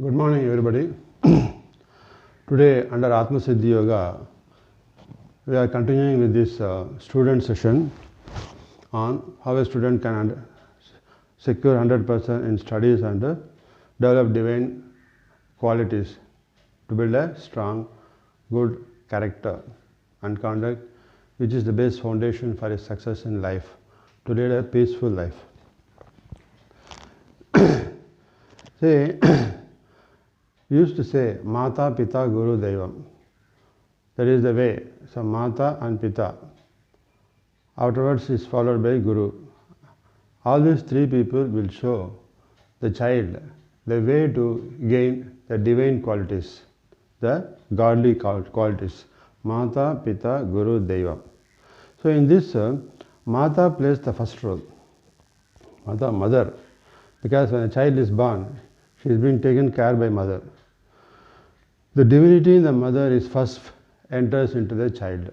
Good morning, everybody. Today, under Atma Siddhi Yoga, we are continuing with this student session on how a student can secure 100% in studies and develop divine qualities to build a strong, good character and conduct, which is the base foundation for his success in life, to lead a peaceful life. See, used to say Mata, Pita, Guru, Devam. That is the way. So Mata and Pita. Afterwards is followed by Guru. All these three people will show the child the way to gain the divine qualities, the godly qualities. Mata, Pita, Guru, Devam. So in this, Mata plays the first role. Mata, mother. Because when a child is born, she is being taken care by mother. The divinity in the mother is first enters into the child.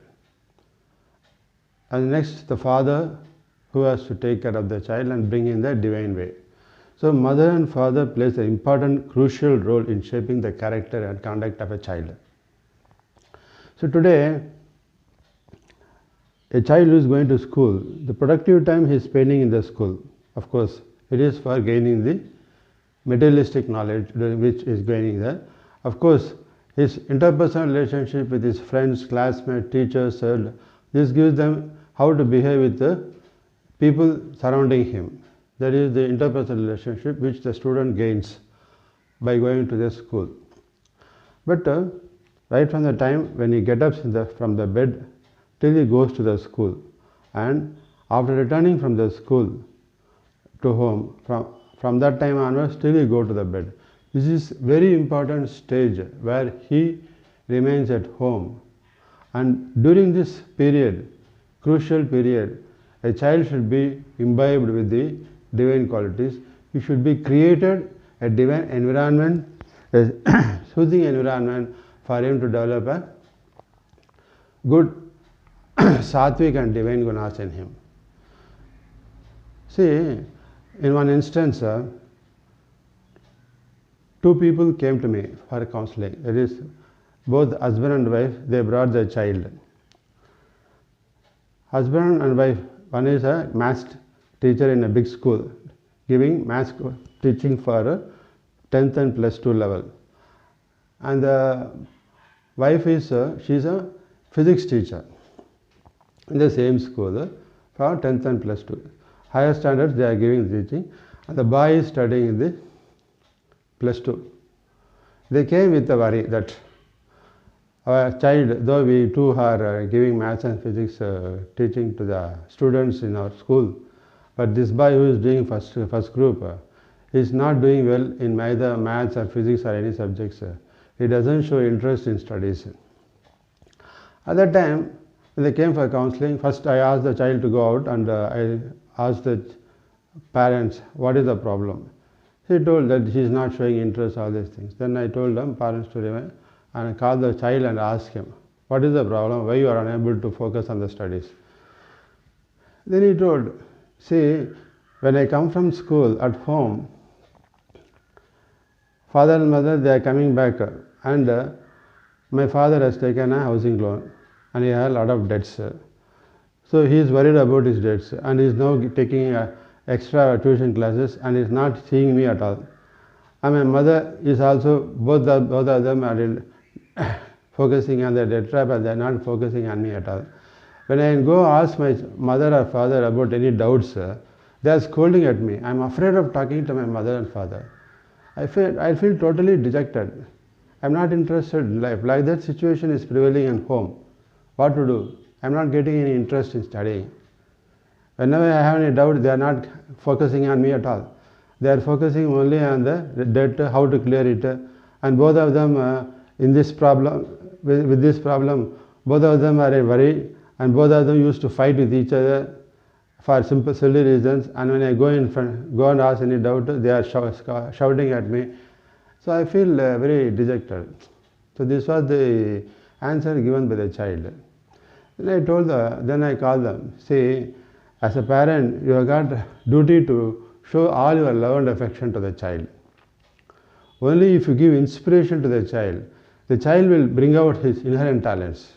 And next the father who has to take care of the child and bring in the divine way. So mother and father plays an important, crucial role in shaping the character and conduct of a child. So today, a child who is going to school, the productive time he is spending in the school, of course, it is for gaining the materialistic knowledge which is gaining there. Of course, his interpersonal relationship with his friends, classmates, teachers, this gives them how to behave with the people surrounding him. That is the interpersonal relationship which the student gains by going to the school. But right from the time when he gets up from the bed till he goes to the school, and after returning from the school to home, from that time onwards till he go to the bed, this is very important stage where he remains at home. And during this period, crucial period, a child should be imbibed with the divine qualities. He should be created a divine environment, a soothing environment for him to develop a good sattvic and divine gunas in him. See, in one instance, two people came to me for counseling. That is, both husband and wife, they brought their child. Husband and wife, one is a maths teacher in a big school, giving maths teaching for 10th and plus 2 level. And the wife is, she's a physics teacher in the same school for 10th and plus 2. Higher standards they are giving teaching, and the boy is studying in the plus 2. They came with a worry that our child, though we too are giving maths and physics teaching to the students in our school, but this boy who is doing first group is not doing well in neither maths or physics or any subjects. He doesn't show interest in studies. At that time, when they came for counseling, first I asked the child to go out, and I asked the parents, what is the problem? He told that he is not showing interest, all these things. Then I told them, parents to remain, and I called the child and asked him, what is the problem? Why you are unable to focus on the studies? Then he told, see, when I come from school at home, father and mother, they are coming back, and my father has taken a housing loan and he has a lot of debts. So he is worried about his debts, and he is now taking extra tuition classes and is not seeing me at all. And my mother is also, both of them are focusing on the debt trap, and they are not focusing on me at all. When I go ask my mother or father about any doubts, they are scolding at me. I am afraid of talking to my mother and father. I feel totally dejected. I am not interested in life. Like that situation is prevailing at home. What to do? I am not getting any interest in studying. Whenever I have any doubt, they are not focusing on me at all. They are focusing only on the debt, how to clear it, and both of them in this problem, with this problem, both of them are worried, and both of them used to fight with each other for simple, silly reasons. And when I go and ask any doubt, they are shouting at me. So I feel very dejected. So this was the answer given by the child. Then I called them, see, as a parent, you have got duty to show all your love and affection to the child. Only if you give inspiration to the child will bring out his inherent talents.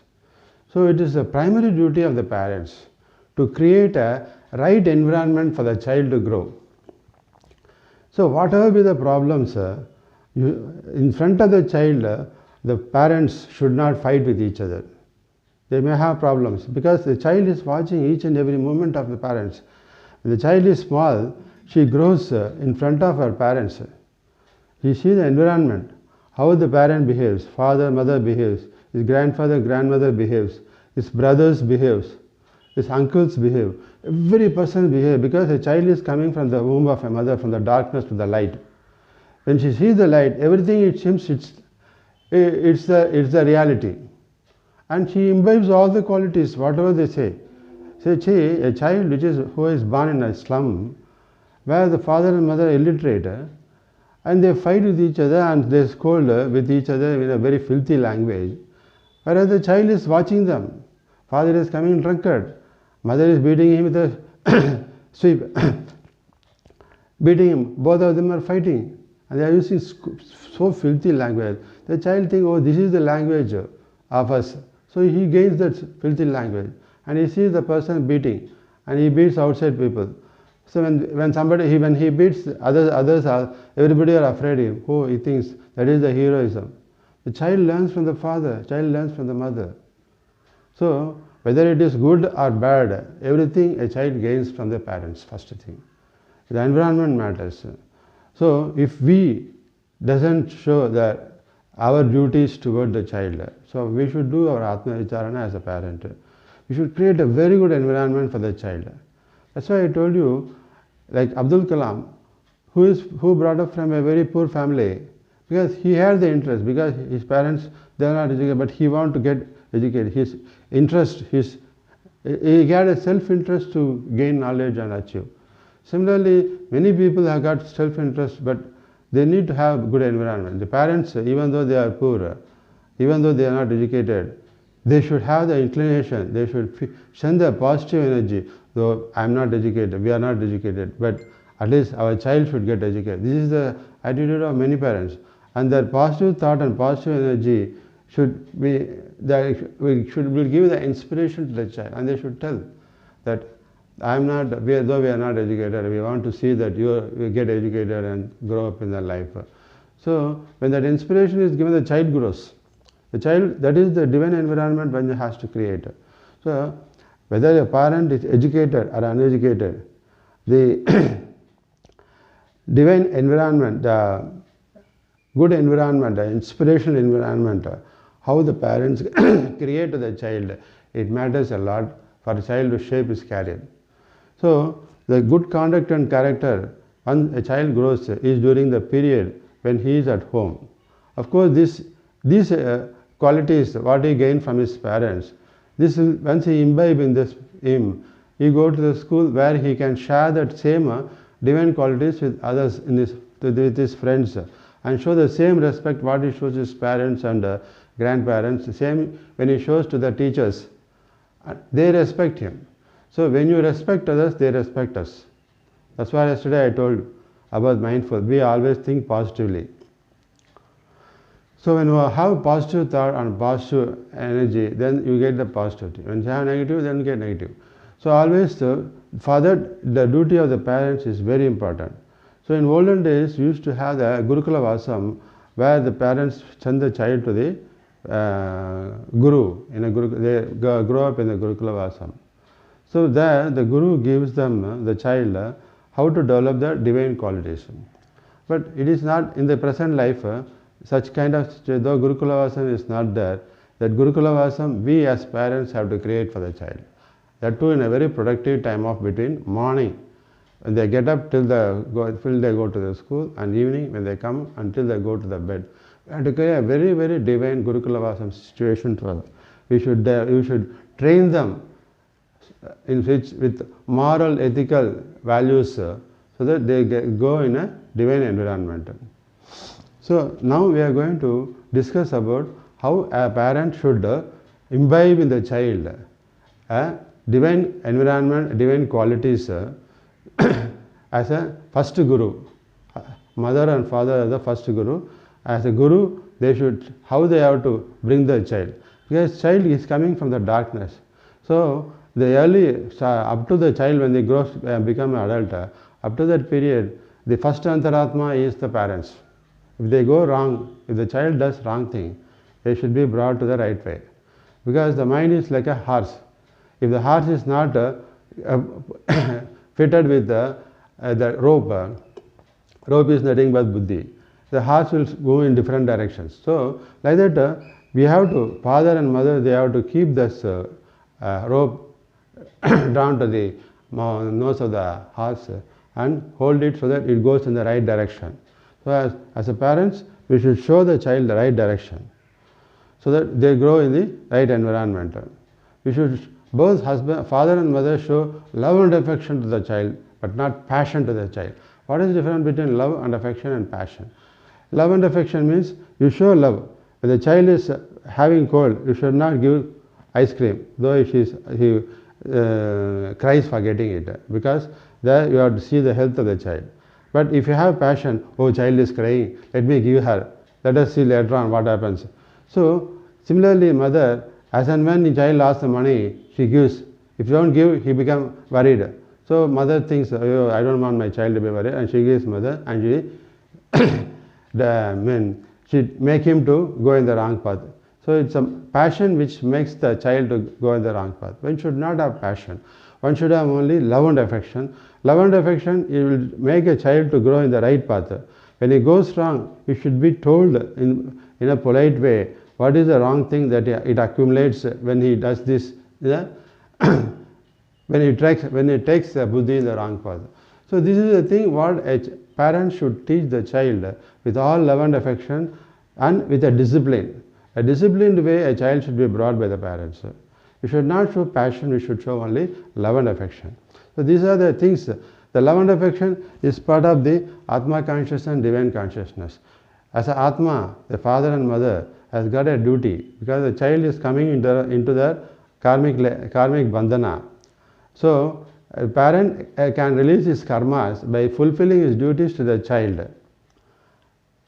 So it is the primary duty of the parents to create a right environment for the child to grow. So whatever be the problems, in front of the child, the parents should not fight with each other. They may have problems because the child is watching each and every movement of the parents. When the child is small, she grows in front of her parents. He sees the environment, how the parent behaves, father, mother behaves, his grandfather, grandmother behaves, his brothers behaves, his uncles behave. Every person behaves because a child is coming from the womb of a mother, from the darkness to the light. When she sees the light, everything it seems it's the reality. And she imbibes all the qualities, whatever they say. Say, a child who is born in a slum, where the father and mother are illiterate, and they fight with each other and they scold with each other in a very filthy language, whereas the child is watching them. Father is coming drunkard, mother is beating him with a sweep, beating him. Both of them are fighting, and they are using so filthy language. The child thinks, oh, this is the language of us. So he gains that filthy language, and he sees the person beating, and he beats outside people. So when he beats others are, everybody are afraid of him. Oh, he thinks that is the heroism. The child learns from the father, child learns from the mother. So whether it is good or bad, everything a child gains from the parents, first thing. The environment matters. So if we doesn't show that our duties toward the child, so we should do our Atma Vicharana as a parent. We should create a very good environment for the child. That's why I told you, like Abdul Kalam, who brought up from a very poor family, because he had the interest, because his parents, they are not educated, but he wanted to get educated. His interest, he had a self-interest to gain knowledge and achieve. Similarly, many people have got self-interest, but they need to have good environment. The parents, even though they are poor, even though they are not educated, they should have the inclination, they should send the positive energy. Though I am not educated, we are not educated, but at least our child should get educated. This is the attitude of many parents. And their positive thought and positive energy should be, will give the inspiration to the child, and they should tell that though we are not educated, we want to see that you get educated and grow up in the life. So when that inspiration is given, the child grows. The child, that is the divine environment one has to create. So whether a parent is educated or uneducated, the divine environment, the good environment, the inspirational environment, how the parents create the child, it matters a lot for the child to shape his career. So the good conduct and character, when a child grows, is during the period when he is at home. Of course, these qualities, what he gained from his parents, once he imbibe in him, he go to the school where he can share that same divine qualities with others, with his friends, and show the same respect what he shows his parents and grandparents. The same when he shows to the teachers, they respect him. So when you respect others, they respect us. That's why yesterday I told about mindful. We always think positively. So when you have positive thought and positive energy, then you get the positivity. When you have negative, then you get negative. So always, for that, the duty of the parents is very important. So in olden days, we used to have the Gurukula Vasam, where the parents send the child to the Guru. They grow up in the Gurukula Vasam. So there, the Guru gives them, the child, how to develop the divine qualities. But it is not in the present life, such kind of, though Gurukula Vasam is not there, that Gurukula Vasam we as parents have to create for the child. That too in a very productive time of between morning, when they get up till they go to the school, and evening when they come until they go to the bed. We have to create a very, very divine Gurukula Vasam situation for them. We should train them with moral, ethical values, so that they go in a divine environment. So now we are going to discuss about how a parent should imbibe in the child a divine environment, divine qualities as a first guru. mother and father are the first guru. As a guru, how they have to bring the child, because child is coming from the darkness. So up to the child when they grow become an adult, up to that period, the first antaratma is the parents. If they go wrong, if the child does wrong thing, they should be brought to the right way, because the mind is like a horse. If the horse is not fitted with the rope is nothing but buddhi. The horse will go in different directions. So like that, we have to, father and mother, they have to keep this rope down to the nose of the horse and hold it so that it goes in the right direction. So as a parents, we should show the child the right direction, so that they grow in the right environment. We should, both father and mother, show love and affection to the child, but not passion to the child. What is the difference between love and affection and passion? Love and affection means you show love. When the child is having cold, you should not give ice cream, though he cries for getting it, because there you have to see the health of the child. But if you have passion, oh, child is crying, let me give her, let us see later on what happens. So similarly, mother, as and when the child asks the money, she gives. If you don't give, he becomes worried. So mother thinks, oh, I don't want my child to be worried, and she gives mother, and she make him to go in the wrong path. So it's a passion which makes the child to go in the wrong path. One should not have passion. One should have only love and affection. Love and affection, it will make a child to grow in the right path. When he goes wrong, he should be told in a polite way what is the wrong thing that it accumulates when he does this, when he takes the buddhi in the wrong path. So this is the thing what a parent should teach the child with all love and affection and with a discipline. A disciplined way a child should be brought by the parents. We should not show passion, we should show only love and affection. So these are the things. The love and affection is part of the Atma consciousness and divine consciousness. As an Atma, the father and mother has got a duty, because the child is coming into the karmic bandhana. So a parent can release his karmas by fulfilling his duties to the child.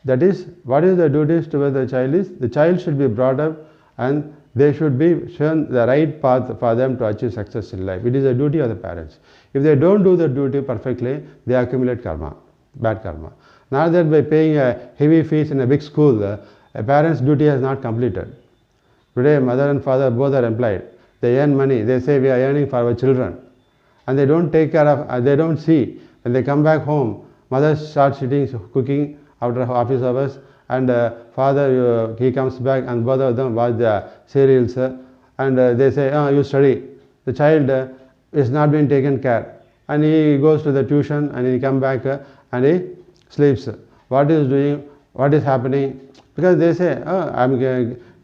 That is, what is the duties towards the child is, the child should be brought up and they should be shown the right path for them to achieve success in life. It is a duty of the parents. If they don't do the duty perfectly, they accumulate karma, bad karma. Not that by paying a heavy fees in a big school, a parent's duty has not completed. Today, mother and father both are employed. They earn money. They say we are earning for our children. And they don't take care of, they don't see. When they come back home, mother starts sitting, cooking after office hours, and father, he comes back and both of them watch the serials, and they say, oh, you study. The child is not being taken care, and he goes to the tuition and he come back and he sleeps. What is doing? What is happening? Because they say, oh, I'm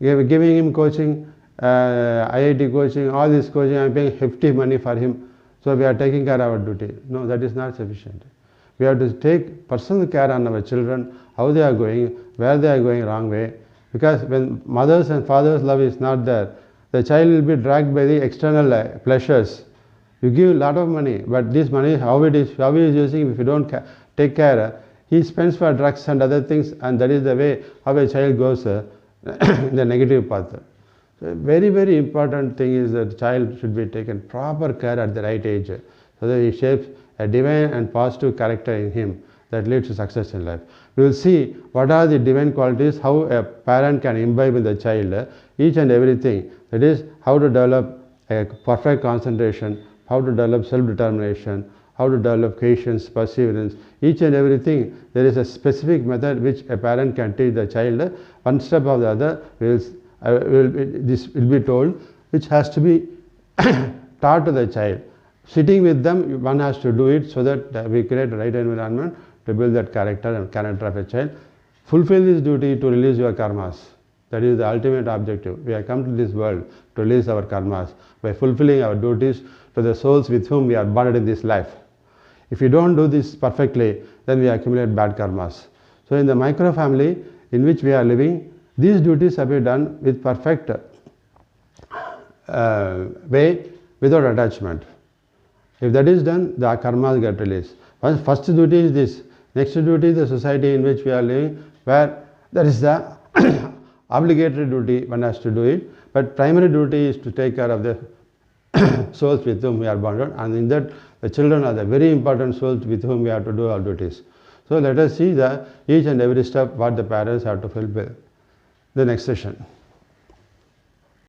giving him coaching, IIT coaching, all this coaching, I'm paying hefty money for him, so we are taking care of our duty. No, that is not sufficient. We have to take personal care on our children, how they are going, where they are going wrong way. Because when mother's and father's love is not there, the child will be dragged by the external pleasures. You give a lot of money, but this money, how he is using, if you don't take care, he spends for drugs and other things, and that is the way how a child goes in the negative path. So very, very important thing is that the child should be taken proper care at the right age, so that he shapes a divine and positive character in him that leads to success in life. We will see what are the divine qualities, how a parent can imbibe in the child each and everything. That is, how to develop a perfect concentration, how to develop self-determination, how to develop patience, perseverance, each and everything. There is a specific method which a parent can teach the child. One step of the other, this will be told, which has to be taught to the child. Sitting with them, one has to do it so that we create the right environment to build that character of a child. Fulfill this duty to release your karmas. That is the ultimate objective. We have come to this world to release our karmas by fulfilling our duties to the souls with whom we are bonded in this life. If we don't do this perfectly, then we accumulate bad karmas. So in the micro family in which we are living, these duties have been done with perfect way, without attachment. If that is done, the karmas get released. First duty is this. Next duty, the society in which we are living, where there is the obligatory duty, one has to do it, but primary duty is to take care of the souls with whom we are bonded, and in that the children are the very important souls with whom we have to do our duties. So let us see the each and every step what the parents have to fulfill. The next session.